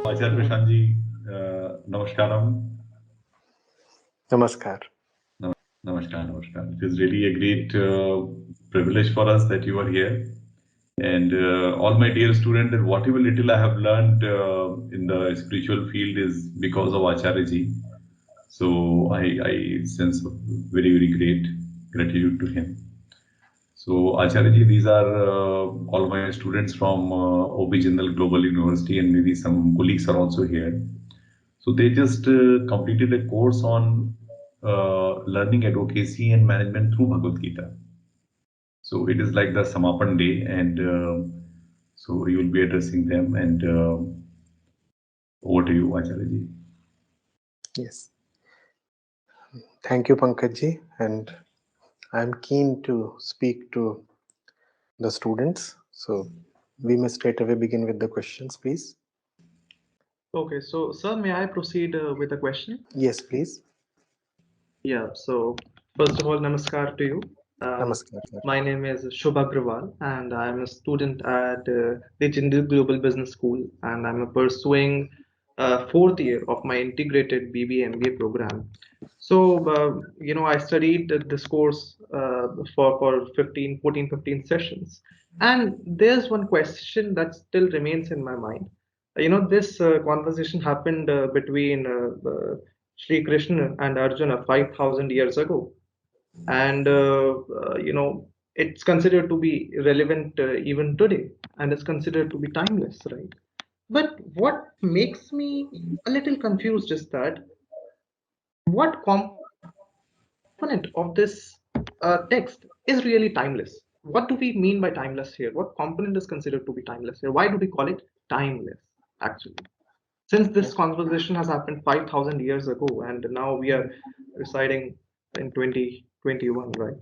Acharya Prashant ji, namaskaram. Namaskar. Namaskar. It is really a great privilege for us that you are here. And all my dear students, that whatever little I have learned in the spiritual field is because of Acharya ji. So I sense very great gratitude to him. So Acharya ji, these are all my students from OB Jindal Global University, and maybe some colleagues are also here. So they just completed a course on learning advocacy and management through Bhagwad Gita. So it is like the Samapan day, and so you will be addressing them. And over to you, Acharya ji. Yes. Thank you, Pankaj-ji. And I'm keen to speak to the students. So we may straight away begin with the questions, please. Okay, so sir, may I proceed with a question? Yes, please. Yeah, so first of all, namaskar to you. Namaskar, sir. My name is Shobha Agrawal, and I'm a student at the Jindal Global Business School, and I'm pursuing fourth year of my integrated BBA MBA program. So, I studied this course for 15 sessions, and there's one question that still remains in my mind. This conversation happened between Sri Krishna and Arjuna 5,000 years ago, and it's considered to be relevant even today, and it's considered to be timeless, right? But what makes me a little confused is that what component of this text is really timeless? What do we mean by timeless here? What component is considered to be timeless here? Why do we call it timeless, actually? Since this conversation has happened 5,000 years ago, and now we are residing in 2021, right?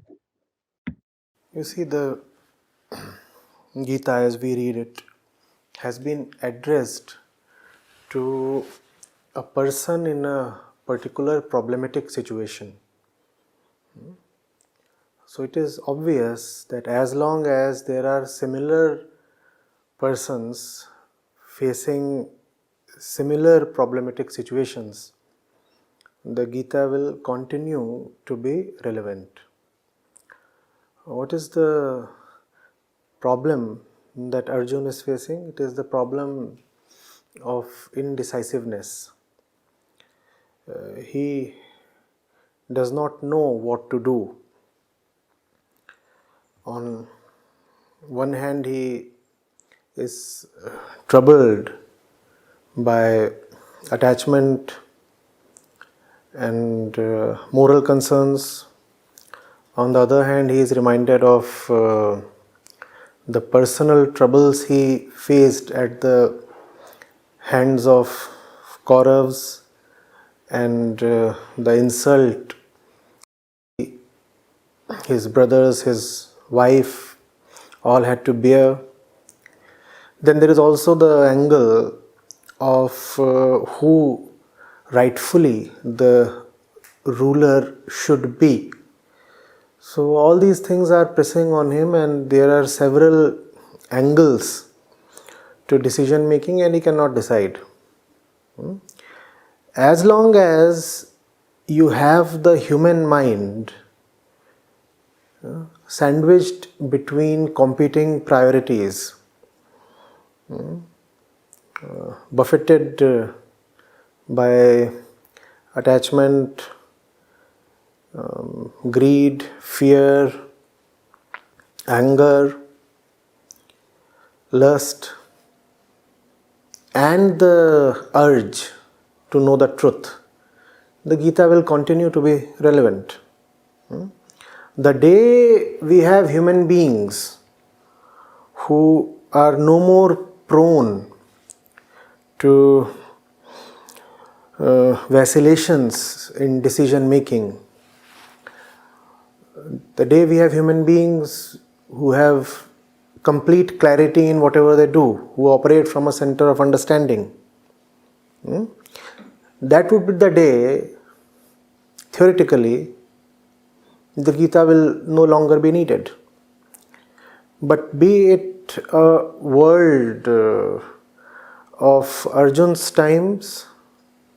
You see, the Gita, as we read it, has been addressed to a person in a particular problematic situation. So it is obvious that as long as there are similar persons facing similar problematic situations, the Gita will continue to be relevant. What is the problem that Arjun is facing? It is the problem of indecisiveness. He does not know what to do. On one hand, he is troubled by attachment and moral concerns. On the other hand, he is reminded of the personal troubles he faced at the hands of Kauravas and the insult his brothers, his wife, all had to bear. Then there is also the angle of who rightfully the ruler should be. So all these things are pressing on him, and there are several angles to decision making, and he cannot decide. As long as you have the human mind sandwiched between competing priorities, buffeted by attachment, greed, fear, anger, lust, and the urge to know the truth, the Gita will continue to be relevant. The day we have human beings who are no more prone to vacillations in decision making, the day we have human beings who have complete clarity in whatever they do, who operate from a center of understanding, that would be the day, theoretically, the Gita will no longer be needed. But be it a world of Arjun's times,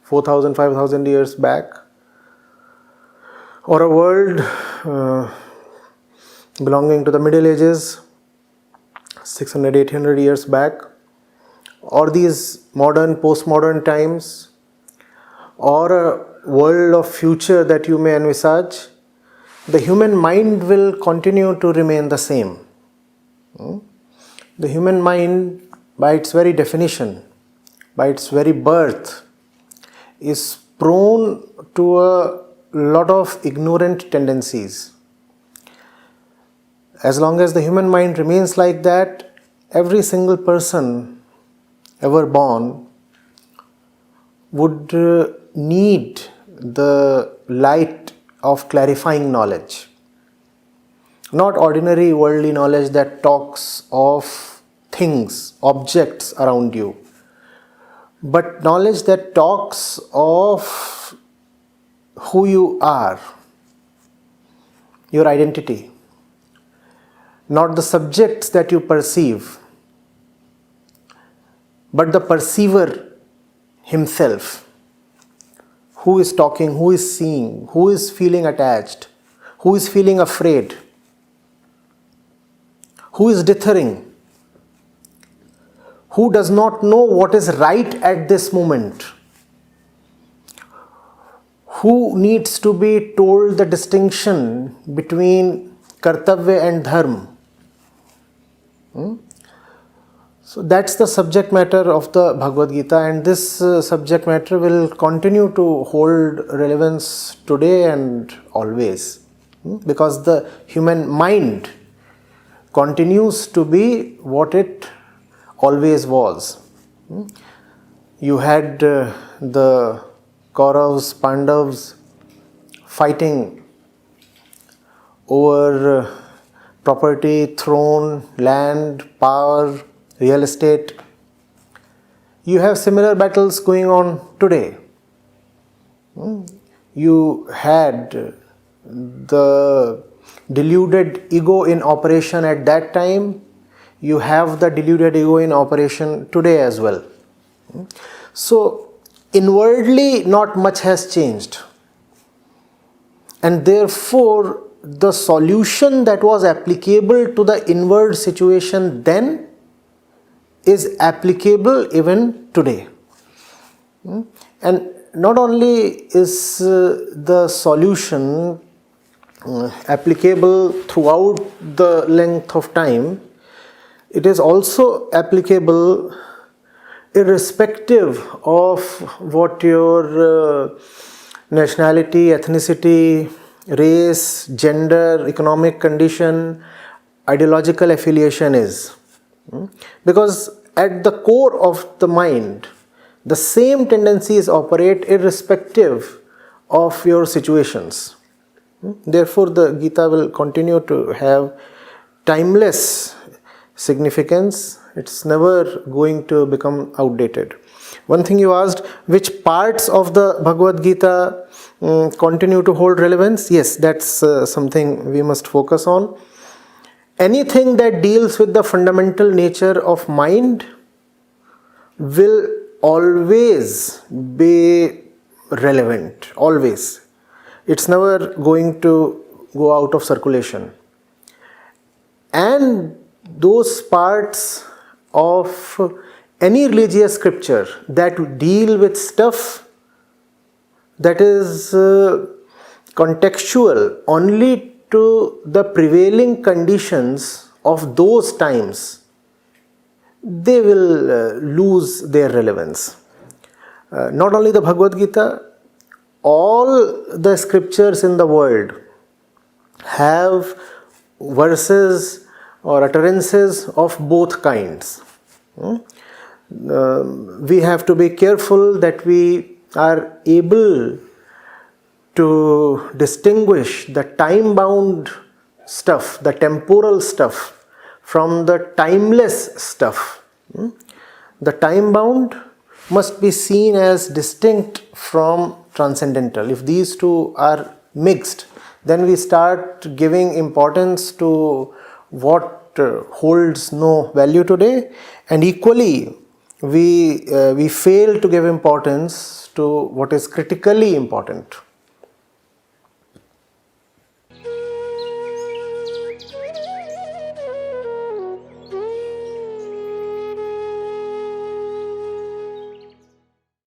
4,000, 5,000 years back, or a world belonging to the Middle Ages, 600, 800 years back, or these modern, postmodern times, or a world of future that you may envisage, the human mind will continue to remain the same. The human mind, by its very definition, by its very birth, is prone to a lot of ignorant tendencies. As long as the human mind remains like that, every single person ever born would need the light of clarifying knowledge. Not ordinary worldly knowledge that talks of things, objects around you, but knowledge that talks of who you are, your identity, not the subjects that you perceive, but the perceiver himself. Who is talking, who is seeing, who is feeling attached, who is feeling afraid, who is dithering, who does not know what is right at this moment, who needs to be told the distinction between kartavya and dharma. So that's the subject matter of the Bhagwad Gita, and this subject matter will continue to hold relevance today and always, because the human mind continues to be what it always was. You had the Kauravas, Pandavas fighting over property, throne, land, power, real estate. You have similar battles going on today. You had the deluded ego in operation at that time. You have the deluded ego in operation today as well. So, inwardly, not much has changed. And therefore, the solution that was applicable to the inward situation then is applicable even today. And not only is the solution applicable throughout the length of time, it is also applicable irrespective of what your nationality, ethnicity, race, gender, economic condition, ideological affiliation is. Because at the core of the mind, the same tendencies operate irrespective of your situations. Therefore, the Gita will continue to have timeless significance. It's never going to become outdated. One thing you asked, which parts of the Bhagwad Gita continue to hold relevance? Yes, that's something we must focus on. Anything that deals with the fundamental nature of mind will always be relevant, always. It's never going to go out of circulation. And those parts of any religious scripture that deal with stuff that is contextual only to the prevailing conditions of those times, they will lose their relevance. Not only the Bhagwad Gita, all the scriptures in the world have verses or utterances of both kinds. We have to be careful that we are able to distinguish the time-bound stuff, the temporal stuff, from the timeless stuff. The time-bound must be seen as distinct from transcendental. If these two are mixed, then we start giving importance to what holds no value today, and equally we fail to give importance to what is critically important.